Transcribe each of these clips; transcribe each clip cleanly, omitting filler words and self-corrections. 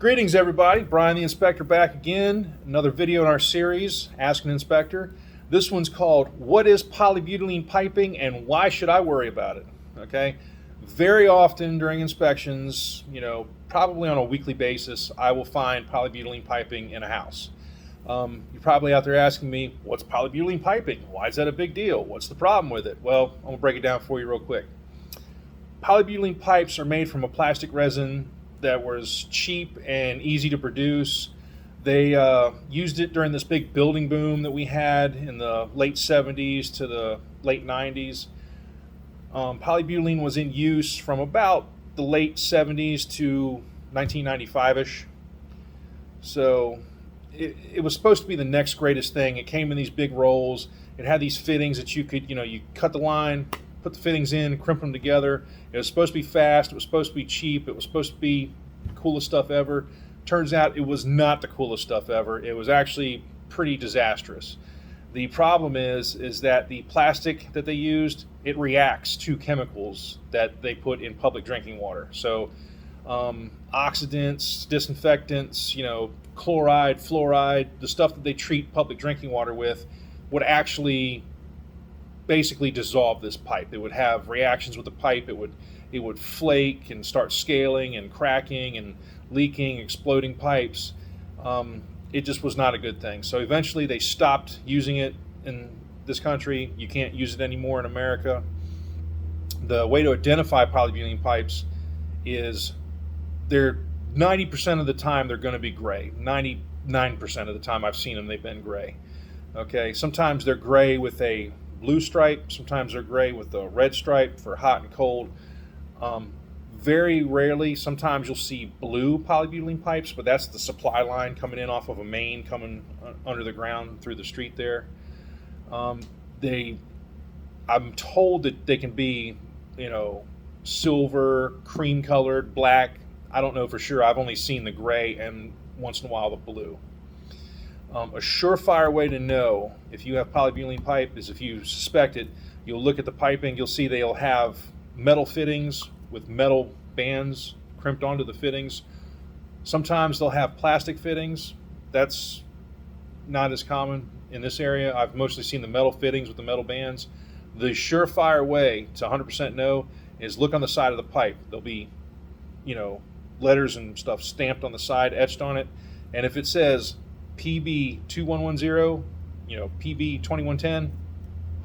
Greetings everybody, Brian the Inspector back again. Another video in our series, Ask an Inspector. This one's called, What is Polybutylene Piping and Why Should I Worry About It? Okay, very often during inspections, probably on a weekly basis, I will find polybutylene piping in a house. You're probably out there asking me, what's polybutylene piping? Why is that a big deal? What's the problem with it? Well, I'm gonna break it down for you real quick. Polybutylene pipes are made from a plastic resin that was cheap and easy to produce. They used it during this big building boom that we had in the late 70s to the late 90s. Polybutylene was in use from about the late 70s to 1995-ish. So it was supposed to be the next greatest thing. It came in these big rolls. It had these fittings that you could, you cut the line, put the fittings in, crimp them together. It was supposed to be fast. It was supposed to be cheap. It was supposed to be the coolest stuff ever. Turns out it was not the coolest stuff ever. It was actually pretty disastrous. The problem is that the plastic that they used, it reacts to chemicals that they put in public drinking water. So oxidants, disinfectants, chloride, fluoride, the stuff that they treat public drinking water with would actually basically dissolve this pipe. It would have reactions with the pipe. It would flake and start scaling and cracking and leaking, exploding pipes. It just was not a good thing. So eventually they stopped using it in this country. You can't use it anymore in America. The way to identify polybutylene pipes is they're 90% of the time they're going to be gray. 99% of the time I've seen them, they've been gray. Okay, sometimes they're gray with a blue stripe, sometimes they're gray with a red stripe for hot and cold. Very rarely, sometimes you'll see blue polybutylene pipes, but that's the supply line coming in off of a main coming under the ground through the street there. I'm told that they can be, silver, cream colored, black. I don't know for sure. I've only seen the gray and once in a while the blue. A surefire way to know if you have polybutylene pipe is if you suspect it, you'll look at the piping, you'll see they'll have metal fittings with metal bands crimped onto the fittings. Sometimes they'll have plastic fittings. That's not as common in this area. I've mostly seen the metal fittings with the metal bands. The surefire way to 100% know is look on the side of the pipe. There'll be, letters and stuff stamped on the side, etched on it. And if it says PB 2110, PB 2110,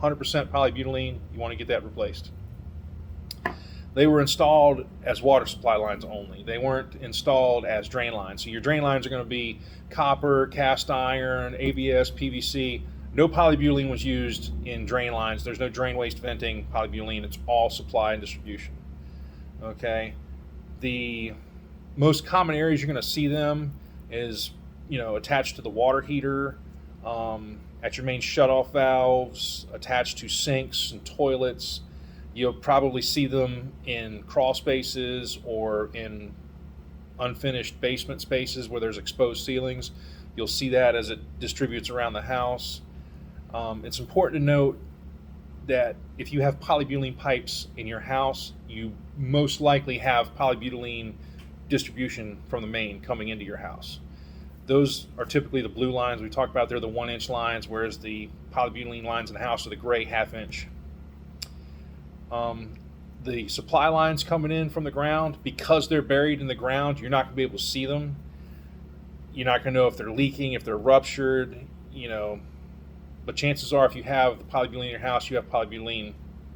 100% polybutylene, you want to get that replaced. They were installed as water supply lines only. They weren't installed as drain lines. So your drain lines are going to be copper, cast iron, ABS, PVC. No polybutylene was used in drain lines. There's no drain waste venting polybutylene. It's all supply and distribution. Okay. The most common areas you're going to see them is attached to the water heater, at your main shutoff valves, attached to sinks and toilets. You'll probably see them in crawl spaces or in unfinished basement spaces where there's exposed ceilings. You'll see that as it distributes around the house. It's important to note that if you have polybutylene pipes in your house, you most likely have polybutylene distribution from the main coming into your house. Those are typically the blue lines we talked about. They're the 1-inch lines, whereas the polybutylene lines in the house are the gray 1/2 inch. The supply lines coming in from the ground, because they're buried in the ground, you're not going to be able to see them. You're not going to know if they're leaking, if they're ruptured, but chances are if you have the polybutylene in your house, you have polybutylene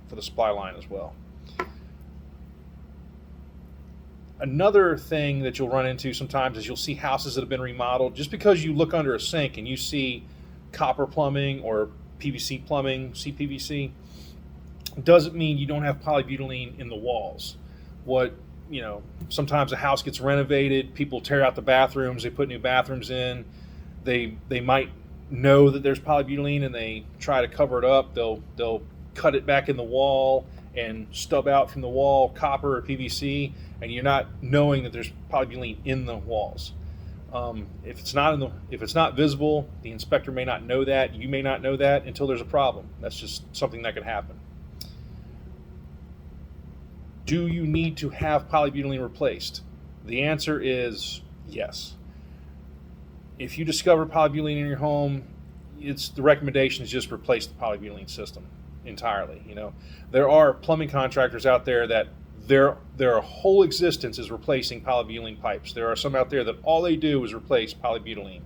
for the supply line as well. Another thing that you'll run into sometimes is you'll see houses that have been remodeled. Just because you look under a sink and you see copper plumbing or PVC plumbing, CPVC, doesn't mean you don't have polybutylene in the walls. Sometimes a house gets renovated, people tear out the bathrooms, they put new bathrooms in, they might know that there's polybutylene and they try to cover it up. They'll cut it back in the wall and stub out from the wall copper or PVC, and you're not knowing that there's polybutylene in the walls. If it's not visible, the inspector may not know that. You may not know that until there's a problem. That's just something that could happen. Do you need to have polybutylene replaced? The answer is Yes. If you discover polybutylene in your home, the recommendation is just replace the polybutylene system entirely. There are plumbing contractors out there that their whole existence is replacing polybutylene pipes. There are some out there that all they do is replace polybutylene.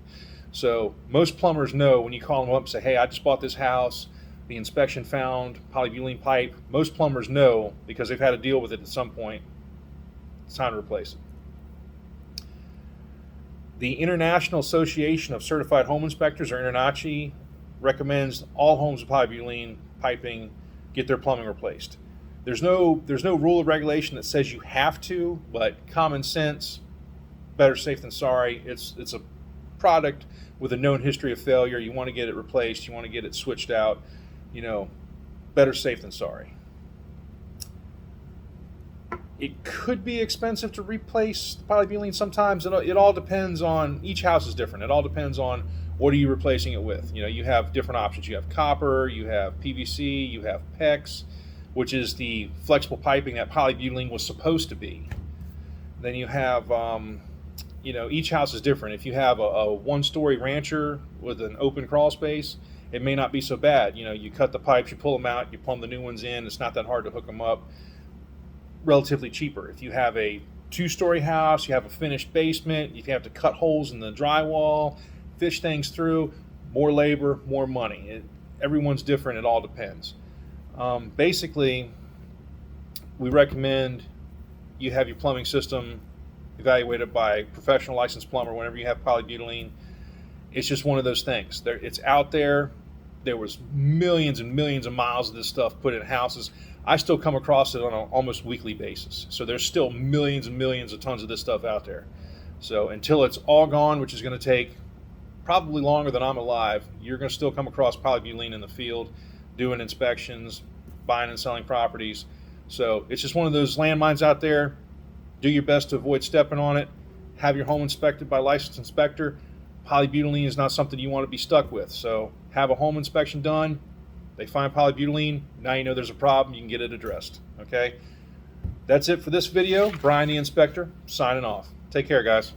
So most plumbers know when you call them up and say, hey, I just bought this house, the inspection found polybutylene pipe. Most plumbers know, because they've had to deal with it at some point, it's time to replace it. The International Association of Certified Home Inspectors, or INTRNACHI, recommends all homes with polybutylene piping get their plumbing replaced. There's no rule or regulation that says you have to, but common sense, better safe than sorry. It's a product with a known history of failure. You want to get it replaced. You want to get it switched out. Better safe than sorry. It could be expensive to replace the polybutylene sometimes. It all depends on, each house is different. It all depends on what are you replacing it with. You have different options. You have copper, you have PVC, you have PEX, which is the flexible piping that polybutylene was supposed to be. Then you have, each house is different. If you have a one-story rancher with an open crawl space, it may not be so bad. You cut the pipes, you pull them out, you plumb the new ones in. It's not that hard to hook them up. Relatively cheaper. If you have a two-story house, you have a finished basement, you have to cut holes in the drywall, fish things through, more labor, more money. Everyone's different. It all depends. Basically, we recommend you have your plumbing system evaluated by a professional licensed plumber whenever you have polybutylene. It's just one of those things. It's out there. There was millions and millions of miles of this stuff put in houses. I still come across it on an almost weekly basis. So there's still millions and millions of tons of this stuff out there. So until it's all gone, which is going to take probably longer than I'm alive, you're going to still come across polybutylene in the field, doing inspections, buying and selling properties. So it's just one of those landmines out there. Do your best to avoid stepping on it. Have your home inspected by a licensed inspector. Polybutylene is not something you want to be stuck with. So have a home inspection done. They find polybutylene. Now you know there's a problem. You can get it addressed. Okay? That's it for this video. Brian the Inspector, signing off. Take care, guys.